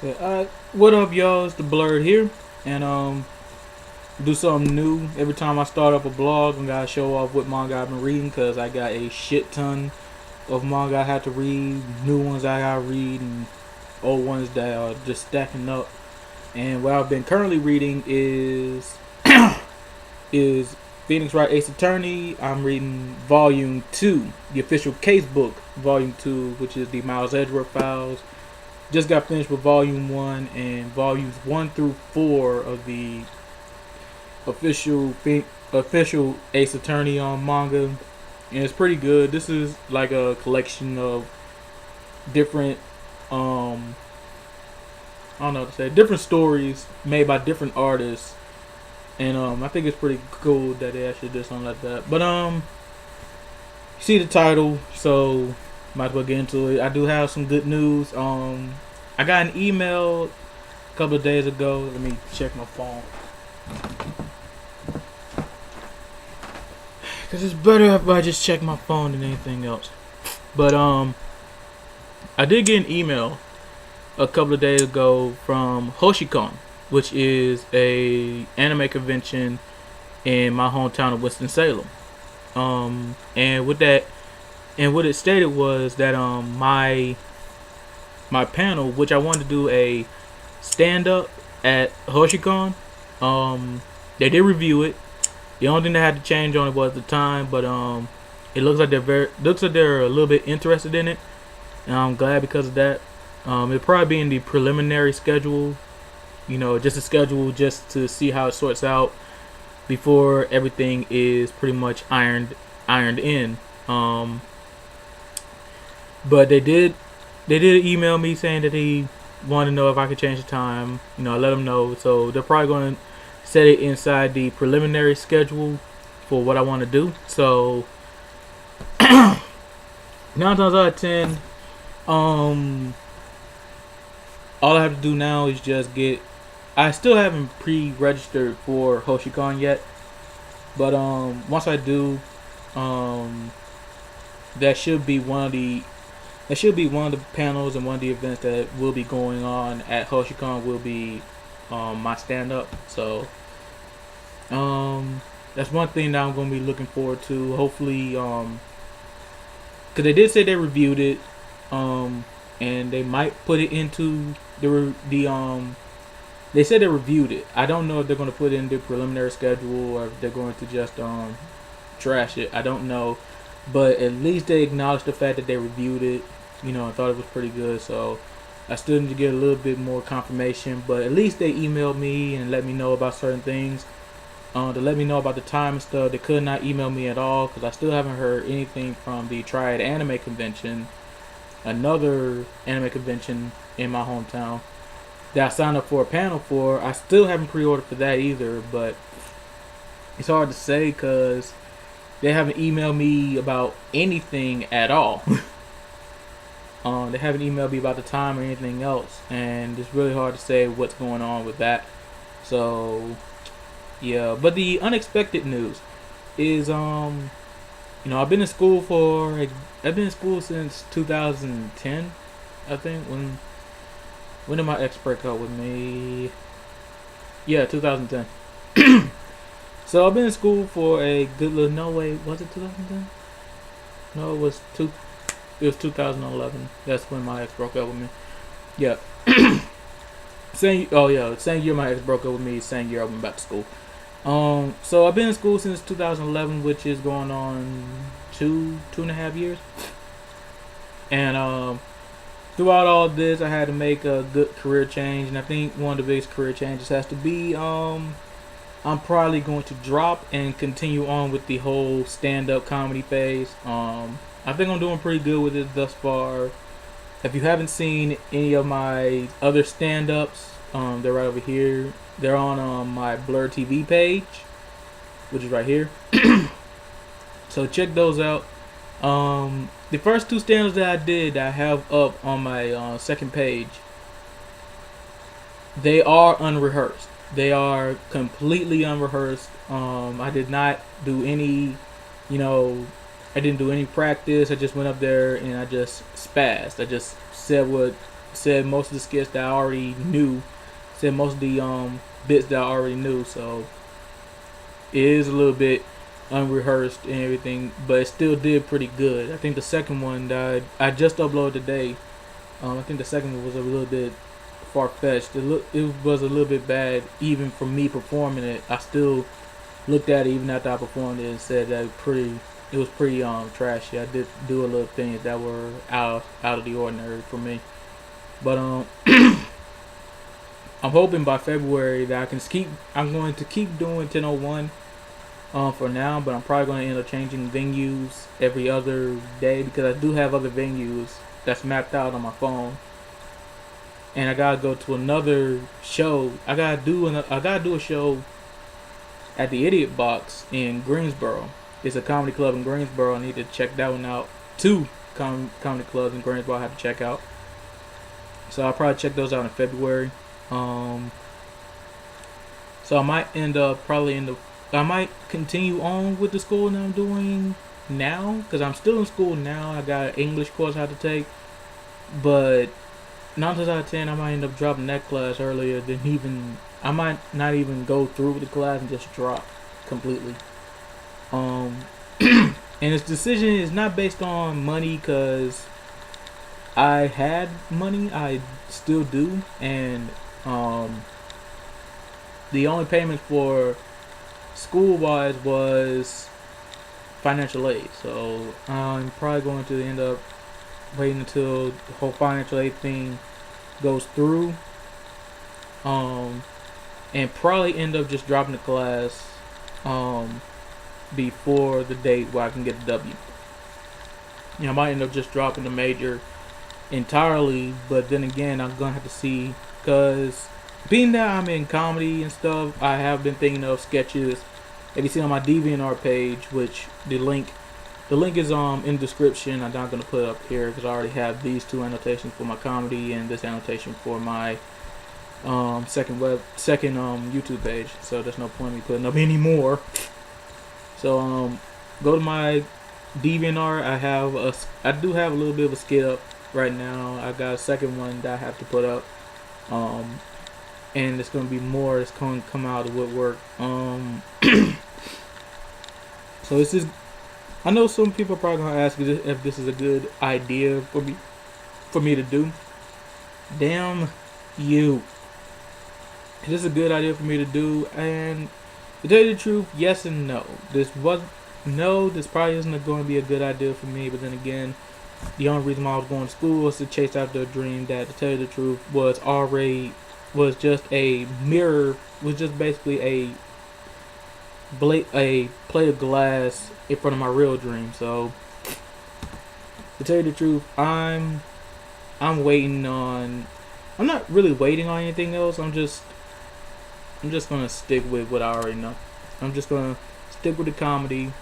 So, what up, y'all? It's the Blurred here, and do something new every time I start up a blog. I'm gonna show off what manga I've been reading because I got a shit ton of manga I have to read, new ones I gotta read, and old ones that are just stacking up. And what I've been currently reading is Phoenix Wright Ace Attorney. I'm reading Volume Two, the official case book, Volume Two, which is the Miles Edgeworth files. Just got finished with Volume One and Volumes One through Four of the official official Ace Attorney on manga, and it's pretty good. This is like a collection of different I don't know what to say, different stories made by different artists, and I think it's pretty cool that they actually did something like that. But you see the title, so might as well get into it. I do have some good news. I got an email a couple of days ago. Let me check my phone. Cause it's better if I just check my phone than anything else. But I did get an email a couple of days ago from Hoshicon, which is a anime convention in my hometown of Winston Salem. And with that, and what it stated was that my panel, which I wanted to do a stand up at Hoshicon, they did review it. The only thing that had to change on it was the time, but it looks like they're a little bit interested in it, and I'm glad because of that. It'll probably be in the preliminary schedule, just a schedule just to see how it sorts out before everything is pretty much ironed in. But they did email me saying that he wanted to know if I could change the time. I let them know, so they're probably going to set it inside the preliminary schedule for what I want to do. So 9 times out of 10, all I have to do now is just get. I still haven't pre-registered for Hoshicon yet, but once I do, um, that should be one of the panels and one of the events that will be going on at Hoshicon will be my stand up. So that's one thing that I'm going to be looking forward to. Hopefully, because they did say they reviewed it, and they might put it into the. They said they reviewed it. I don't know if they're going to put it in the preliminary schedule or if they're going to just trash it. I don't know, but at least they acknowledged the fact that they reviewed it. I thought it was pretty good. So I still need to get a little bit more confirmation, but at least they emailed me and let me know about certain things. To let me know about the time and stuff. They could not email me at all because I still haven't heard anything from the Triad Anime Convention, another anime convention in my hometown that I signed up for a panel for. I still haven't pre-ordered for that either, but it's hard to say because they haven't emailed me about anything at all. They haven't emailed me about the time or anything else, and it's really hard to say what's going on with that. So yeah, but the unexpected news is I've been in school since 2010, I think. When did my ex break up with me? Yeah, 2010. So I've been in school for a good little. No wait, was it 2010? No, it was 2011. That's when my ex broke up with me. Yeah. Same year my ex broke up with me. Same year I went back to school. So I've been in school since 2011, which is going on two and a half years. And throughout all this, I had to make a good career change, and I think one of the biggest career changes has to be I'm probably going to drop and continue on with the whole stand-up comedy phase. I think I'm doing pretty good with it thus far. If you haven't seen any of my other stand-ups, they're right over here. They're on my Blur TV page, which is right here. So check those out. The first two stand-ups that I did, that I have up on my second page, they are unrehearsed. They are completely unrehearsed. I did not do any, I didn't do any practice. I just went up there and I just spazzed. I just said what said most of the skits that I already knew. Said most of the bits that I already knew. So it is a little bit unrehearsed and everything, but it still did pretty good. I think the second one that I just uploaded today, I think the second one was a little bit far fetched. It was a little bit bad even for me performing it. I still looked at it even after I performed it and said that it was pretty trashy. I did do a little things that were out of the ordinary for me. But I'm hoping by February that I'm going to keep doing 1001 for now, but I'm probably going to end up changing venues every other day because I do have other venues that's mapped out on my phone. And I gotta go to another show. I gotta do a show at the Idiot Box in Greensboro. It's a comedy club in Greensboro. I need to check that one out. Two comedy clubs in Greensboro I have to check out. So I'll probably check those out in February. So I might I might continue on with the school that I'm doing now because I'm still in school now. I got an English course I have to take, but 9 times out of 10 I might end up dropping that class earlier than I might not even go through with the class and just drop completely. And this decision is not based on money because I had money, I still do, and the only payment for school-wise was financial aid. So I'm probably going to end up waiting until the whole financial aid thing goes through, and probably end up just dropping the class before the date where I can get the W. I might end up just dropping the major entirely, but then again, I'm gonna have to see because being that I'm in comedy and stuff, I have been thinking of sketches. If you see on my DeviantArt page, which the link is in the description. I'm not gonna put it up here because I already have these two annotations for my comedy and this annotation for my second YouTube page. So there's no point in me putting up any more. So go to my DeviantArt. I do have a little bit of a skit up right now. I got a second one that I have to put up, and it's gonna be more. It's going to come out of the woodwork. So this is. I know some people are probably gonna ask if this is a good idea for me to do. Damn you! Is this a good idea for me to do? And to tell you the truth, yes and no. This probably isn't going to be a good idea for me. But then again, the only reason why I was going to school was to chase after a dream that, to tell you the truth, was just a mirror, was just basically a plate of glass in front of my real dream. So to tell you the truth, I'm waiting on. I'm not really waiting on anything else. I'm just gonna stick with what I already know. I'm just gonna stick with the comedy.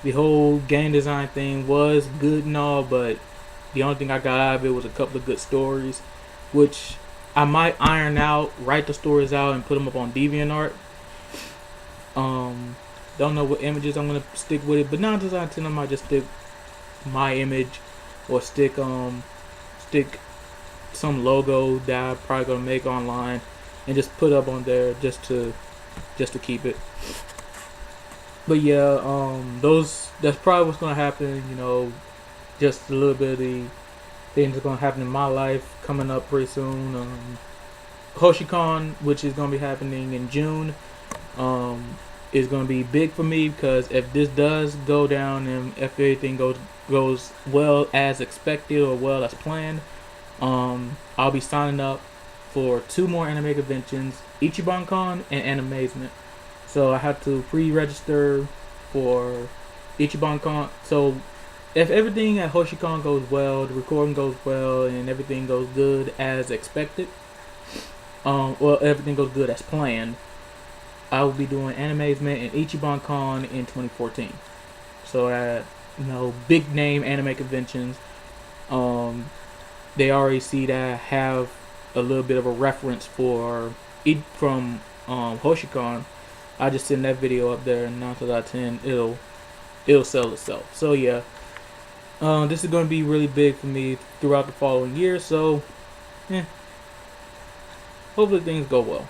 The whole game design thing was good and all, but the only thing I got out of it was a couple of good stories, which I might iron out, write the stories out, and put them up on DeviantArt. Don't know what images I'm gonna stick with it, but 9 times out of 10 I might just stick my image or stick some logo that I'm probably gonna make online and just put up on there just to keep it. But yeah, that's probably what's gonna happen. Just a little bit of the things that's gonna happen in my life coming up pretty soon. HoshiCon, which is gonna be happening in June, is gonna be big for me because if this does go down and if everything goes well as expected or well as planned, I'll be signing up for 2 more anime conventions, IchibanCon and Animazement. So I have to pre-register for IchibanCon. So if everything at HoshiCon goes well, the recording goes well, and everything goes good as expected, everything goes good as planned, I will be doing Animazement and IchibanCon in 2014. So at big name anime conventions, they already see that I have a little bit of a reference from HoshiCon. I just send that video up there, and 9 times out of 10 it'll sell itself. So yeah, This is going to be really big for me throughout the following year, so hopefully things go well.